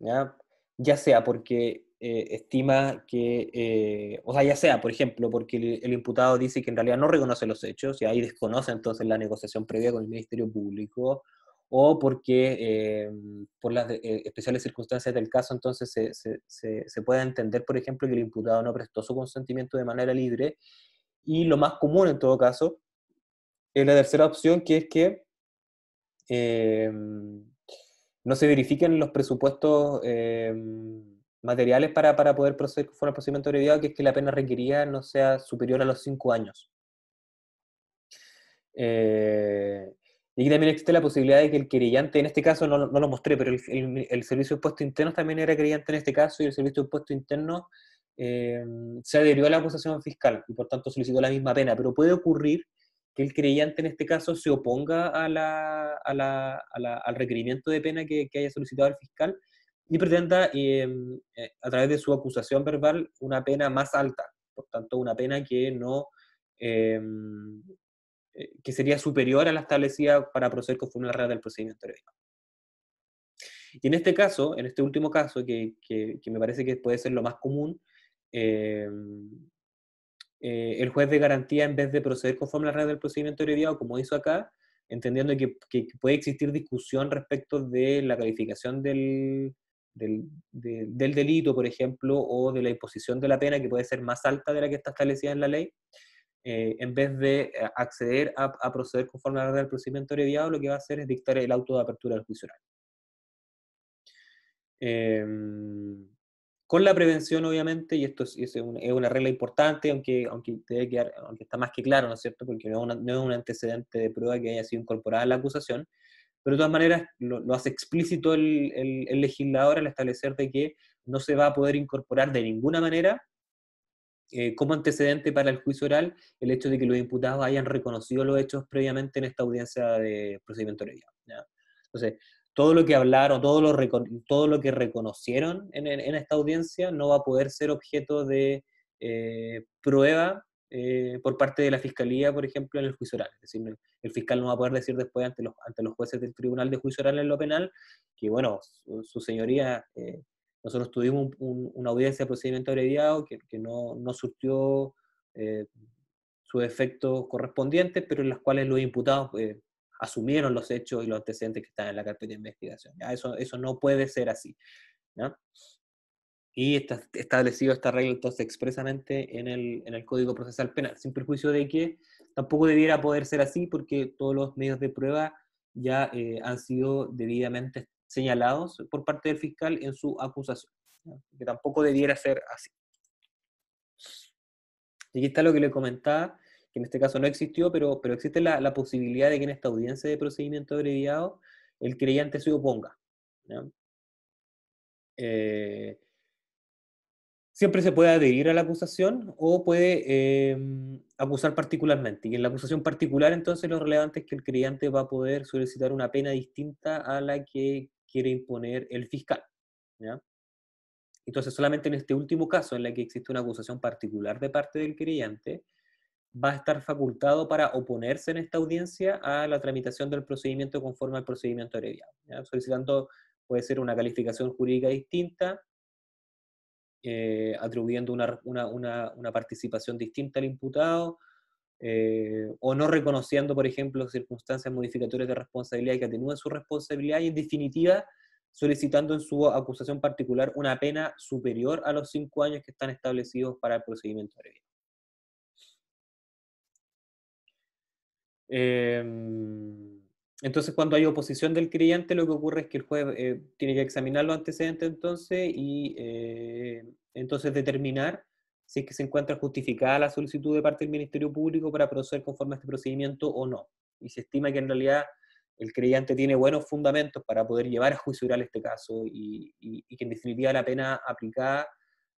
ya sea porque estima que, o sea, ya sea, por ejemplo, porque el imputado dice que en realidad no reconoce los hechos y ahí desconoce entonces la negociación previa con el Ministerio Público, o porque por las especiales circunstancias del caso entonces se puede entender, por ejemplo, que el imputado no prestó su consentimiento de manera libre, y lo más común en todo caso es la tercera opción, que es que eh, no se verifiquen los presupuestos materiales para poder proceder con el procedimiento abreviado, que es que la pena requerida no sea superior a los 5 años. Y aquí también existe la posibilidad de que el querellante, en este caso no lo mostré, pero el Servicio de Impuestos Internos también era querellante en este caso, y el Servicio de Impuestos Internos se adherió a la acusación fiscal y por tanto solicitó la misma pena, pero puede ocurrir que el creyente en este caso se oponga al requerimiento de pena que haya solicitado el fiscal y pretenda, a través de su acusación verbal, una pena más alta, por tanto una pena que no... Eh, que sería superior a la establecida para proceder conforme a la regla del procedimiento abreviado. Y en este caso, en este último caso, que me parece que puede ser lo más común, eh, el juez de garantía, en vez de proceder conforme a la regla del procedimiento abreviado, como hizo acá, entendiendo que puede existir discusión respecto de la calificación del delito, por ejemplo, o de la imposición de la pena, que puede ser más alta de la que está establecida en la ley, en vez de acceder a proceder conforme a la regla del procedimiento abreviado, lo que va a hacer es dictar el auto de apertura del juicio oral. Con la prevención, obviamente, y esto es una regla importante, aunque está más que claro, ¿no es cierto? Porque no es un antecedente de prueba que haya sido incorporada en la acusación, pero de todas maneras lo hace explícito el legislador al establecer de que no se va a poder incorporar de ninguna manera como antecedente para el juicio oral el hecho de que los imputados hayan reconocido los hechos previamente en esta audiencia de procedimiento abreviado, ¿ya? Entonces, todo lo que hablaron, todo lo que reconocieron en esta audiencia no va a poder ser objeto de prueba por parte de la Fiscalía, por ejemplo, en el juicio oral. Es decir, el fiscal no va a poder decir después ante los jueces del Tribunal de Juicio Oral en lo penal que, bueno, su señoría... nosotros tuvimos una audiencia de procedimiento abreviado que no surtió sus efectos correspondientes, pero en las cuales los imputados asumieron los hechos y los antecedentes que están en la carpeta de investigación. ¿Ya? Eso no puede ser así, ¿ya? Y está establecido esta regla entonces expresamente en el Código Procesal Penal, sin perjuicio de que tampoco debiera poder ser así, porque todos los medios de prueba ya han sido debidamente señalados por parte del fiscal en su acusación, ¿no? Que tampoco debiera ser así. Y aquí está lo que le comentaba, que en este caso no existió, pero existe la posibilidad de que en esta audiencia de procedimiento abreviado el creyente se oponga, ¿no? siempre se puede adherir a la acusación o puede acusar particularmente. Y en la acusación particular, entonces, lo relevante es que el creyente va a poder solicitar una pena distinta a la que quiere imponer el fiscal, ¿ya? Entonces, solamente en este último caso, en la que existe una acusación particular de parte del creyente, va a estar facultado para oponerse en esta audiencia a la tramitación del procedimiento conforme al procedimiento abreviado, ¿ya? Solicitando, puede ser una calificación jurídica distinta, atribuyendo una participación distinta al imputado, o no reconociendo, por ejemplo, circunstancias modificatorias de responsabilidad que atenúen su responsabilidad, y en definitiva, solicitando en su acusación particular una pena superior a los 5 años que están establecidos para el procedimiento abreviado. Entonces, cuando hay oposición del creyente, lo que ocurre es que el juez tiene que examinar los antecedentes entonces y entonces determinar si es que se encuentra justificada la solicitud de parte del Ministerio Público para proceder conforme a este procedimiento o no. Y se estima que en realidad el creyente tiene buenos fundamentos para poder llevar a juicio oral este caso y que en definitiva la pena aplicada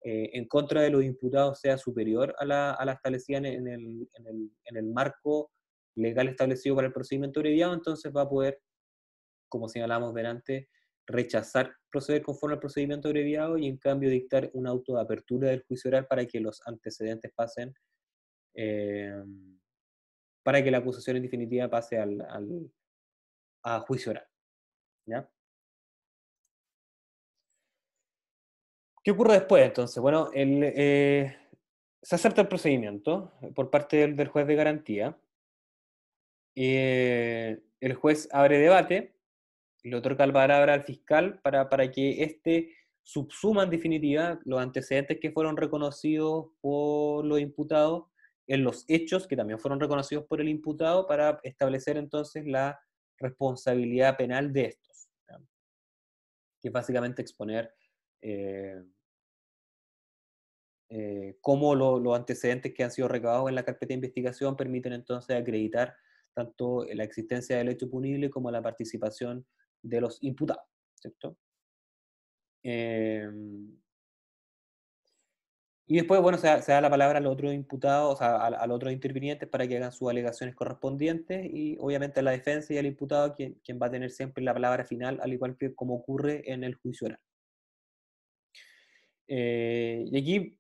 en contra de los imputados sea superior a la establecida en el marco legal establecido para el procedimiento abreviado, entonces va a poder, como señalamos delante, rechazar proceder conforme al procedimiento abreviado y en cambio dictar un auto de apertura del juicio oral para que los antecedentes pasen, para que la acusación en definitiva pase a juicio oral, ¿ya? ¿Qué ocurre después entonces? Bueno, se acepta el procedimiento por parte del juez de garantía. El juez abre debate, le otorga la palabra al fiscal para que éste subsuma en definitiva los antecedentes que fueron reconocidos por los imputados en los hechos que también fueron reconocidos por el imputado para establecer entonces la responsabilidad penal de estos, ¿ya? Que es básicamente exponer eh, cómo los antecedentes que han sido recabados en la carpeta de investigación permiten entonces acreditar tanto la existencia del hecho punible como la participación de los imputados, ¿cierto? Y después, bueno, se da la palabra al otro imputado, o sea, a los otros intervinientes para que hagan sus alegaciones correspondientes y obviamente a la defensa y al imputado quien va a tener siempre la palabra final, al igual que como ocurre en el juicio oral. Y aquí,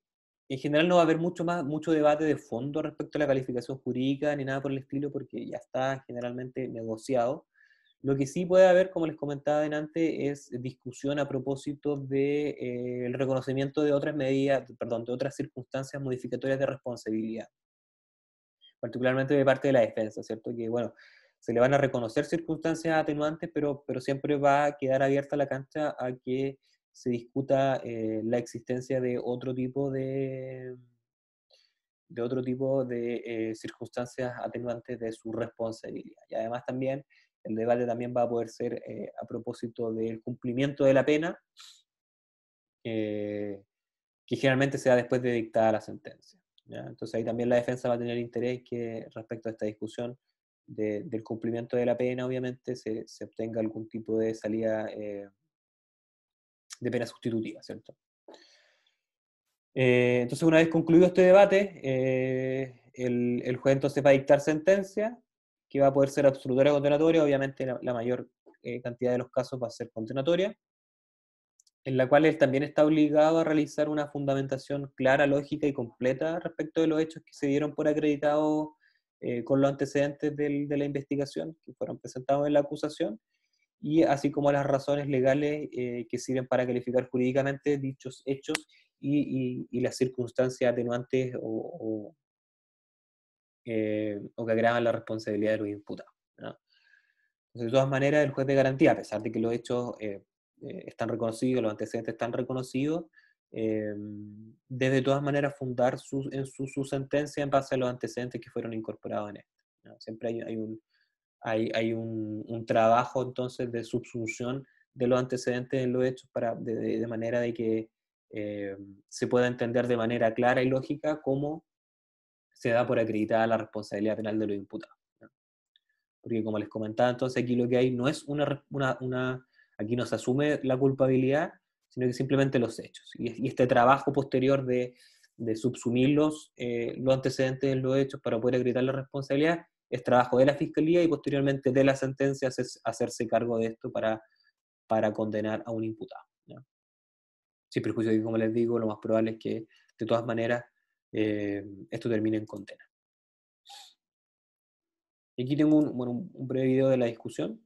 en general, no va a haber mucho debate de fondo respecto a la calificación jurídica ni nada por el estilo, porque ya está generalmente negociado. Lo que sí puede haber, como les comentaba delante, es discusión a propósito de el reconocimiento de otras medidas, perdón, de otras circunstancias modificatorias de responsabilidad, particularmente de parte de la defensa, ¿cierto? Que, bueno, se le van a reconocer circunstancias atenuantes, pero siempre va a quedar abierta la cancha a que se discuta la existencia de otro tipo de circunstancias atenuantes de su responsabilidad. Y además también el debate también va a poder ser a propósito del cumplimiento de la pena, que generalmente se da después de dictada la sentencia, ¿ya? Entonces ahí también la defensa va a tener interés que respecto a esta discusión del cumplimiento de la pena, obviamente, se obtenga algún tipo de salida de pena sustitutiva, ¿cierto? Entonces, una vez concluido este debate, el juez entonces va a dictar sentencia, que va a poder ser absolutoria o condenatoria. Obviamente la mayor cantidad de los casos va a ser condenatoria, en la cual él también está obligado a realizar una fundamentación clara, lógica y completa respecto de los hechos que se dieron por acreditados con los antecedentes de la investigación que fueron presentados en la acusación, y así como las razones legales que sirven para calificar jurídicamente dichos hechos y las circunstancias atenuantes o que agravan la responsabilidad de los imputados, ¿no? Entonces, de todas maneras, el juez de garantía, a pesar de que los hechos están reconocidos, los antecedentes están reconocidos, debe de todas maneras fundar su sentencia en base a los antecedentes que fueron incorporados en esta, ¿no? Siempre hay un trabajo entonces de subsunción de los antecedentes en los hechos de manera de que se pueda entender de manera clara y lógica cómo se da por acreditada la responsabilidad penal de los imputados, ¿no? Porque como les comentaba, entonces aquí lo que hay no es aquí no se asume la culpabilidad, sino que simplemente los hechos. Y este trabajo posterior de subsumir los antecedentes de los hechos para poder acreditar la responsabilidad es trabajo de la Fiscalía y posteriormente de la sentencia hacerse cargo de esto para condenar a un imputado, ¿ya? Sin perjuicio de que, como les digo, lo más probable es que, de todas maneras, esto termine en condena. Y aquí tengo un breve video de la discusión,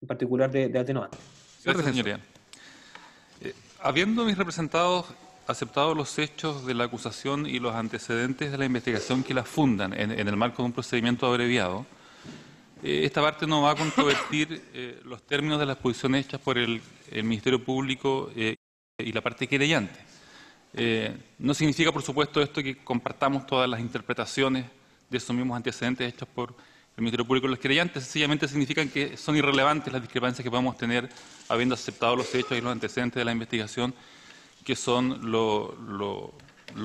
en particular de atenuantes. Gracias, señoría. Habiendo mis representados aceptado los hechos de la acusación y los antecedentes de la investigación que la fundan en el marco de un procedimiento abreviado, esta parte no va a controvertir los términos de la exposición hechas por el Ministerio Público y la parte querellante. No significa, por supuesto, esto que compartamos todas las interpretaciones de esos mismos antecedentes hechos por el Ministerio Público y los querellantes. Sencillamente significan que son irrelevantes las discrepancias que podamos tener habiendo aceptado los hechos y los antecedentes de la investigación, que son lo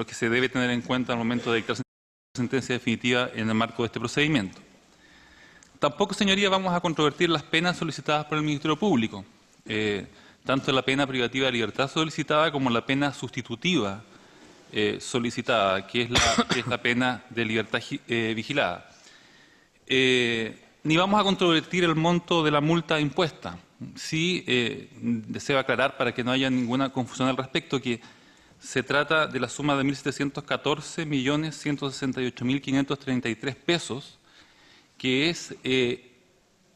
que se debe tener en cuenta al momento de dictar sentencia definitiva en el marco de este procedimiento. Tampoco, señoría, vamos a controvertir las penas solicitadas por el Ministerio Público, tanto la pena privativa de libertad solicitada como la pena sustitutiva solicitada, que es la pena de libertad vigilada. Ni vamos a controvertir el monto de la multa impuesta. Sí deseo aclarar, para que no haya ninguna confusión al respecto, que se trata de la suma de 1.714.168.533 pesos, que es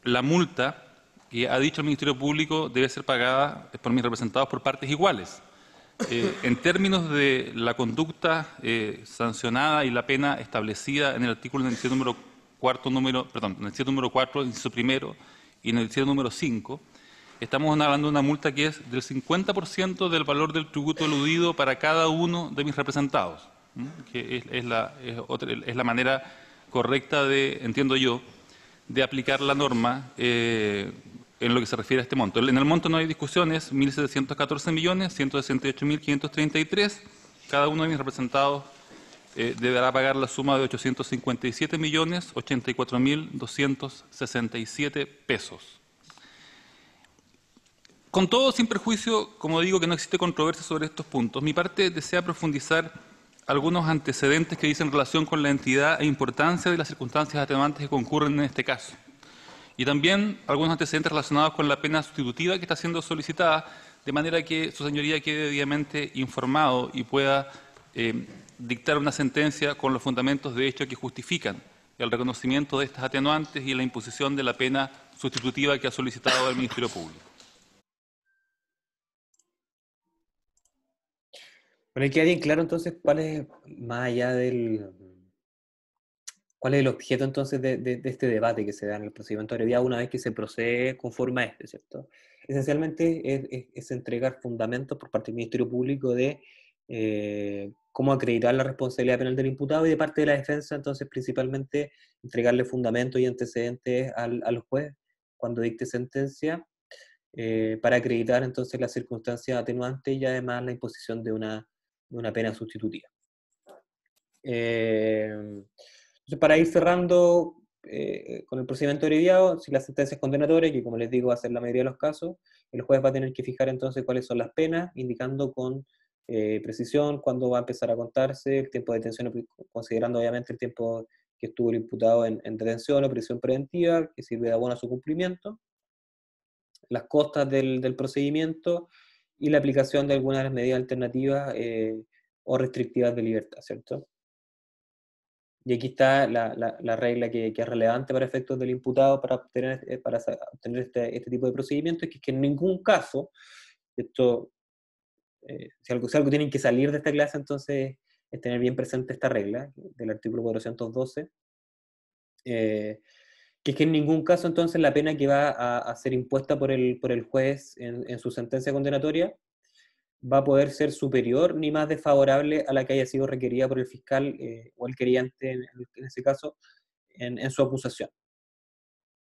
la multa que ha dicho el Ministerio Público debe ser pagada por mis representados por partes iguales. En términos de la conducta sancionada y la pena establecida en el artículo 97 número 4, inciso primero, y en el inciso número 5, estamos hablando de una multa que es del 50% del valor del tributo eludido para cada uno de mis representados, que es la manera correcta de, entiendo yo, de aplicar la norma en lo que se refiere a este monto. En el monto no hay discusiones, 1.714.168.533. Cada uno de mis representados deberá pagar la suma de 857.084.267 pesos. Con todo, sin perjuicio, como digo, que no existe controversia sobre estos puntos, mi parte desea profundizar algunos antecedentes que dicen relación con la entidad e importancia de las circunstancias atenuantes que concurren en este caso. Y también algunos antecedentes relacionados con la pena sustitutiva que está siendo solicitada, de manera que su señoría quede debidamente informado y pueda dictar una sentencia con los fundamentos de hecho que justifican el reconocimiento de estas atenuantes y la imposición de la pena sustitutiva que ha solicitado el Ministerio Público. Bueno, queda bien claro entonces cuál es, más allá cuál es el objeto entonces de este debate que se da en el procedimiento abreviado una vez que se procede conforme a este, ¿cierto? Esencialmente es entregar fundamentos por parte del Ministerio Público de cómo acreditar la responsabilidad penal del imputado, y de parte de la defensa entonces principalmente entregarle fundamentos y antecedentes al juez cuando dicte sentencia para acreditar entonces las circunstancias atenuantes y además la imposición de una pena sustitutiva. Entonces, para ir cerrando con el procedimiento abreviado, si la sentencia es condenatoria, que como les digo va a ser la mayoría de los casos, el juez va a tener que fijar entonces cuáles son las penas, indicando con precisión cuándo va a empezar a contarse el tiempo de detención, considerando obviamente el tiempo que estuvo el imputado en detención o prisión preventiva, que sirve de abono a su cumplimiento, las costas del procedimiento y la aplicación de algunas de las medidas alternativas o restrictivas de libertad, ¿cierto? Y aquí está la regla que es relevante para efectos del imputado para obtener este tipo de procedimientos, que es que en ningún caso, esto, si algo tienen que salir de esta clase, entonces es tener bien presente esta regla del artículo 412, que es que en ningún caso entonces la pena que va a ser impuesta por el juez en su sentencia condenatoria va a poder ser superior ni más desfavorable a la que haya sido requerida por el fiscal o el querellante, en ese caso, en su acusación,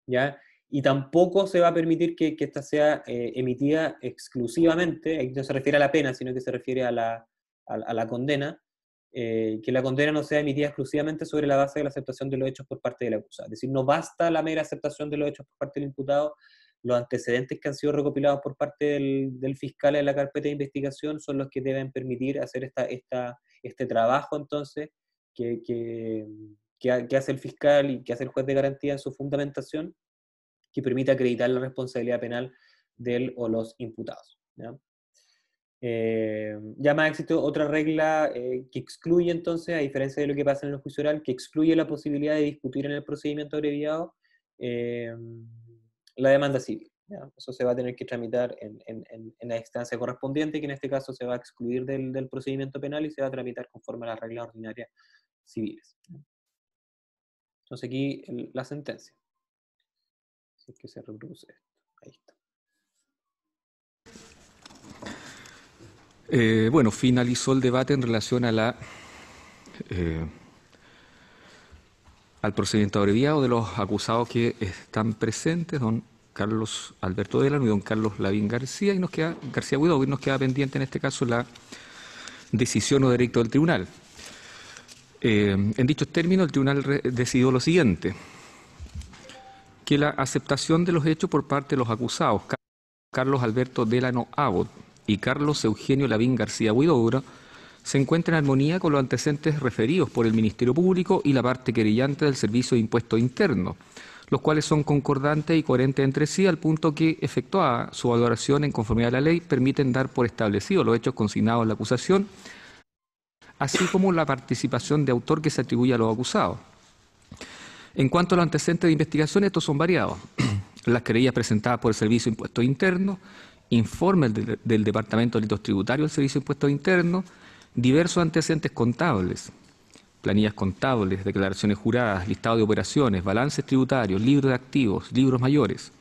¿ya? Y tampoco se va a permitir que esta sea emitida exclusivamente, aquí no se refiere a la pena, sino que se refiere a la condena, que la condena no sea emitida exclusivamente sobre la base de la aceptación de los hechos por parte del acusado. Es decir, no basta la mera aceptación de los hechos por parte del imputado los antecedentes que han sido recopilados por parte del fiscal en la carpeta de investigación son los que deben permitir hacer este trabajo, entonces, que hace el fiscal y que hace el juez de garantía en su fundamentación, que permite acreditar la responsabilidad penal del o los imputados, ¿ya? Ya más existe otra regla que excluye entonces, a diferencia de lo que pasa en el juicio oral, que excluye la posibilidad de discutir en el procedimiento abreviado la demanda civil, ¿ya? Eso se va a tener que tramitar en la instancia correspondiente, que en este caso se va a excluir del procedimiento penal y se va a tramitar conforme a las reglas ordinarias civiles, ¿ya? Entonces aquí la sentencia. Así que se reproduce esto. Ahí está. Bueno, finalizó el debate en relación a al procedimiento abreviado de los acusados que están presentes, don Carlos Alberto Delano y don Carlos Lavín García, y nos queda pendiente en este caso la decisión o veredicto del tribunal. En dichos términos, el tribunal decidió lo siguiente: que la aceptación de los hechos por parte de los acusados Carlos Alberto Delano Abbott y Carlos Eugenio Lavín García Huidobro se encuentra en armonía con los antecedentes referidos por el Ministerio Público y la parte querellante del Servicio de Impuestos Internos, los cuales son concordantes y coherentes entre sí, al punto que, efectuada su valoración en conformidad a la ley, permiten dar por establecidos los hechos consignados en la acusación, así como la participación de autor que se atribuye a los acusados. En cuanto a los antecedentes de investigación, estos son variados. Las querellas presentadas por el Servicio de Impuestos Internos, informes del Departamento de Delitos Tributarios del Servicio de Impuestos Internos, diversos antecedentes contables, planillas contables, declaraciones juradas, listado de operaciones, balances tributarios, libros de activos, libros mayores,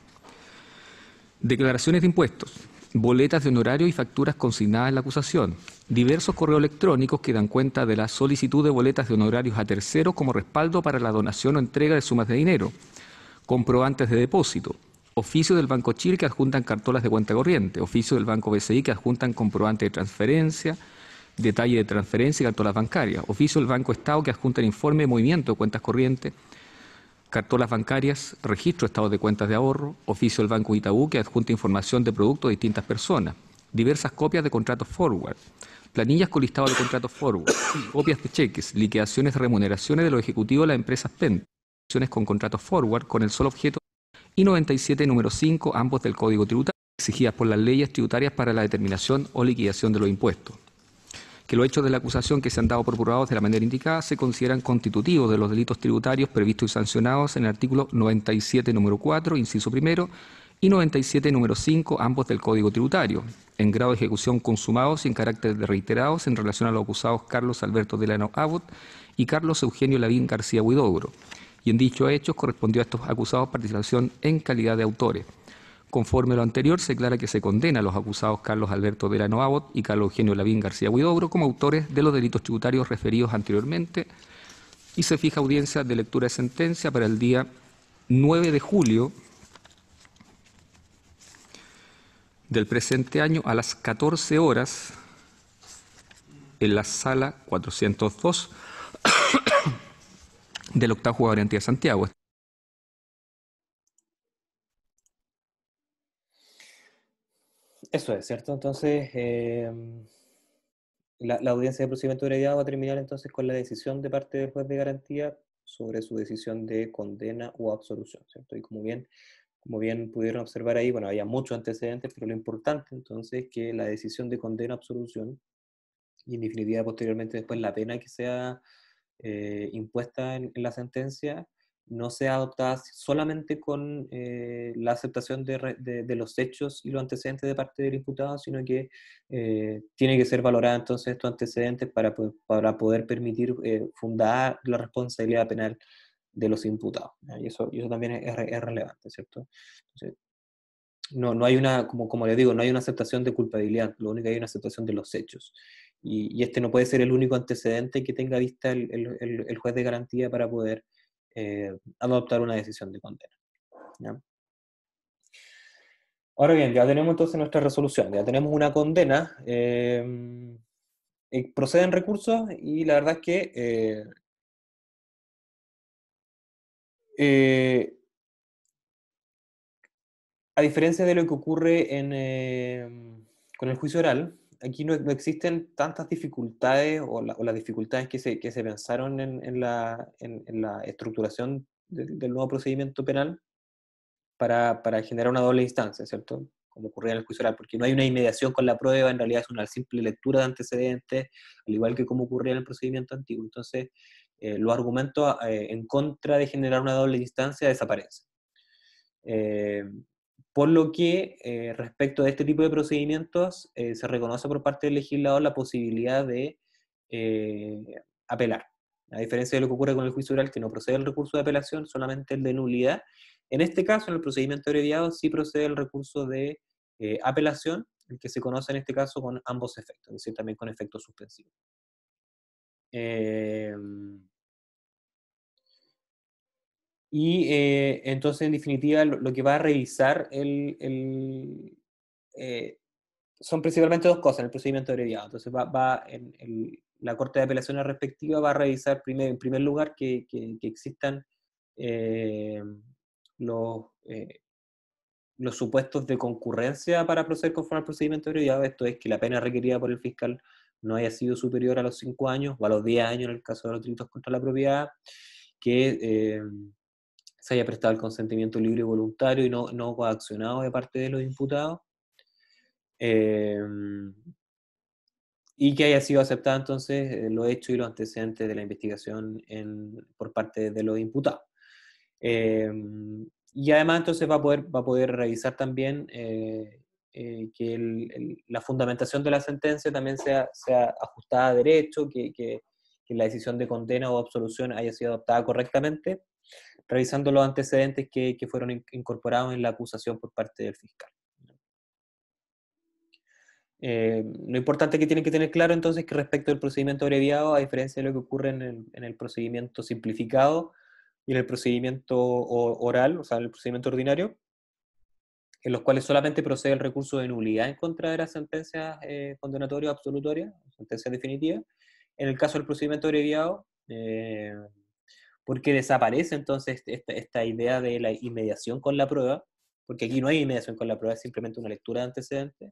declaraciones de impuestos, boletas de honorario y facturas consignadas en la acusación, diversos correos electrónicos que dan cuenta de la solicitud de boletas de honorarios a terceros como respaldo para la donación o entrega de sumas de dinero, comprobantes de depósito, oficio del Banco Chile que adjuntan cartolas de cuenta corriente, oficio del Banco BCI que adjuntan comprobante de transferencia, detalle de transferencia y cartolas bancarias, oficio del Banco Estado que adjuntan informe de movimiento de cuentas corrientes, cartolas bancarias, registro de estados de cuentas de ahorro, oficio del Banco Itaú que adjunta información de productos de distintas personas, diversas copias de contratos forward, planillas con listado de contratos forward, copias de cheques, liquidaciones de remuneraciones de los ejecutivos de las empresas PEN, con contratos forward con el solo objeto y 97 número 5, ambos del Código Tributario, exigidas por las leyes tributarias para la determinación o liquidación de los impuestos. Que los hechos de la acusación que se han dado por probados de la manera indicada se consideran constitutivos de los delitos tributarios previstos y sancionados en el artículo 97 número 4, inciso primero, y 97 número 5, ambos del Código Tributario, en grado de ejecución consumados y en carácter de reiterados en relación a los acusados Carlos Alberto Delano Abbott y Carlos Eugenio Lavín García Huidobro, y en dichos hechos correspondió a estos acusados participación en calidad de autores. Conforme a lo anterior, se declara que se condena a los acusados Carlos Alberto Delano Abbott y Carlos Eugenio Lavín García Huidobro como autores de los delitos tributarios referidos anteriormente y se fija audiencia de lectura de sentencia para el día 9 de julio del presente año a las 14 horas en la sala 402 del octavo juzgado de garantía de Santiago. Eso es, ¿cierto? Entonces, la audiencia de procedimiento abreviado va a terminar entonces con la decisión de parte del juez de garantía sobre su decisión de condena o absolución, ¿cierto? Y como bien pudieron observar ahí, bueno, había muchos antecedentes, pero lo importante entonces es que la decisión de condena o absolución, y en definitiva posteriormente después la pena que sea impuesta en la sentencia, no sea adoptada solamente con la aceptación de los hechos y los antecedentes de parte del imputado, sino que tiene que ser valorada entonces estos antecedentes para poder permitir fundar la responsabilidad penal de los imputados, ¿ya? Y eso también es relevante, ¿cierto? Entonces, no hay una, como les digo, no hay una aceptación de culpabilidad, lo único que hay es una aceptación de los hechos. Y este no puede ser el único antecedente que tenga vista el juez de garantía para poder adoptar una decisión de condena, ¿ya? Ahora bien, ya tenemos entonces nuestra resolución, ya tenemos una condena, proceden recursos y la verdad es que A diferencia de lo que ocurre con el juicio oral, aquí no existen tantas dificultades o las dificultades que se pensaron en la estructuración del nuevo procedimiento penal para generar una doble instancia, ¿cierto? Como ocurría en el juicio oral, porque no hay una inmediación con la prueba, en realidad es una simple lectura de antecedentes, al igual que como ocurría en el procedimiento antiguo. Entonces, los argumentos en contra de generar una doble instancia desaparecen. Eh, por lo que, respecto de este tipo de procedimientos, se reconoce por parte del legislador la posibilidad de eh, apelar. A diferencia de lo que ocurre con el juicio oral, que no procede el recurso de apelación, solamente el de nulidad. En este caso, en el procedimiento abreviado, sí procede el recurso de apelación, el que se conoce en este caso con ambos efectos, es decir, también con efecto suspensivo. Entonces, en definitiva, lo que va a revisar son principalmente dos cosas en el procedimiento abreviado. Entonces, la Corte de Apelaciones respectiva va a revisar en primer lugar que existan eh, los, los supuestos de concurrencia para proceder conforme al procedimiento abreviado. Esto es que la pena requerida por el fiscal no haya sido superior a los 5 años o a los 10 años en el caso de los delitos contra la propiedad, que se haya prestado el consentimiento libre y voluntario y no coaccionado de parte de los imputados, y que haya sido aceptada entonces los hechos y los antecedentes de la investigación por parte de los imputados. Y además entonces va a poder revisar también que la fundamentación de la sentencia también sea ajustada a derecho, que la decisión de condena o absolución haya sido adoptada correctamente, revisando los antecedentes que fueron incorporados en la acusación por parte del fiscal. Lo importante que tienen que tener claro entonces es que respecto del procedimiento abreviado, a diferencia de lo que ocurre en el procedimiento simplificado y en el procedimiento oral, o sea, en el procedimiento ordinario, en los cuales solamente procede el recurso de nulidad en contra de las sentencias condenatorias o absolutorias, sentencias definitivas, en el caso del procedimiento abreviado, porque desaparece entonces esta idea de la inmediación con la prueba, porque aquí no hay inmediación con la prueba, es simplemente una lectura de antecedentes.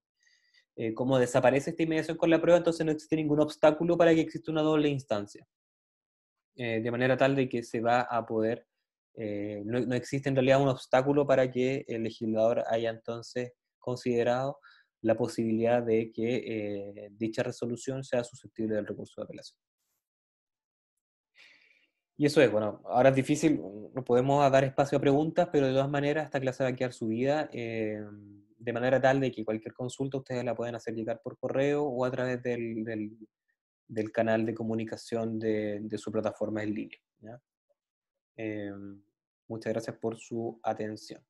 Como desaparece esta inmediación con la prueba, entonces no existe ningún obstáculo para que exista una doble instancia. De manera tal de que se va a poder, no existe en realidad un obstáculo para que el legislador haya entonces considerado la posibilidad de que dicha resolución sea susceptible del recurso de apelación. Y eso es, bueno, ahora es difícil, no podemos dar espacio a preguntas, pero de todas maneras esta clase va a quedar subida de manera tal de que cualquier consulta ustedes la pueden hacer llegar por correo o a través del canal de comunicación de su plataforma en línea, ¿ya? Muchas gracias por su atención.